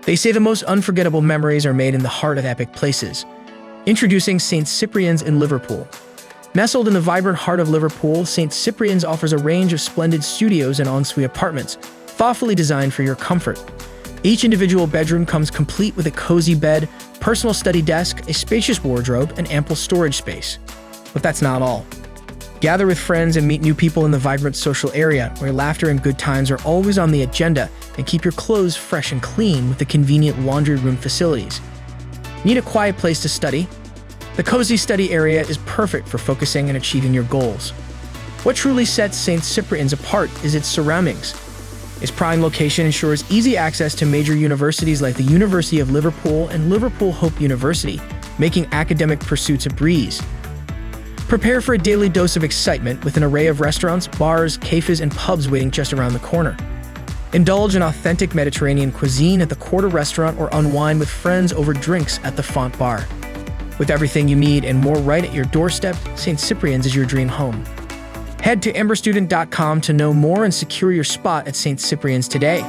They say the most unforgettable memories are made in the heart of epic places. Introducing St Cyprian's in Liverpool. Nestled in the vibrant heart of Liverpool, St Cyprian's offers a range of splendid studios and ensuite apartments, thoughtfully designed for your comfort. Each individual bedroom comes complete with a cozy bed, personal study desk, a spacious wardrobe, and ample storage space. But that's not all. Gather with friends and meet new people in the vibrant social area, where laughter and good times are always on the agenda, and keep your clothes fresh and clean with the convenient laundry room facilities. Need a quiet place to study? The cozy study area is perfect for focusing and achieving your goals. What truly sets St Cyprian's apart is its surroundings. Its prime location ensures easy access to major universities like the University of Liverpool and Liverpool Hope University, making academic pursuits a breeze. Prepare for a daily dose of excitement with an array of restaurants, bars, cafes, and pubs waiting just around the corner. Indulge in authentic Mediterranean cuisine at the Quarter Restaurant or unwind with friends over drinks at the Font Bar. With everything you need and more right at your doorstep, St Cyprian's is your dream home. Head to amberstudent.com to know more and secure your spot at St Cyprian's today.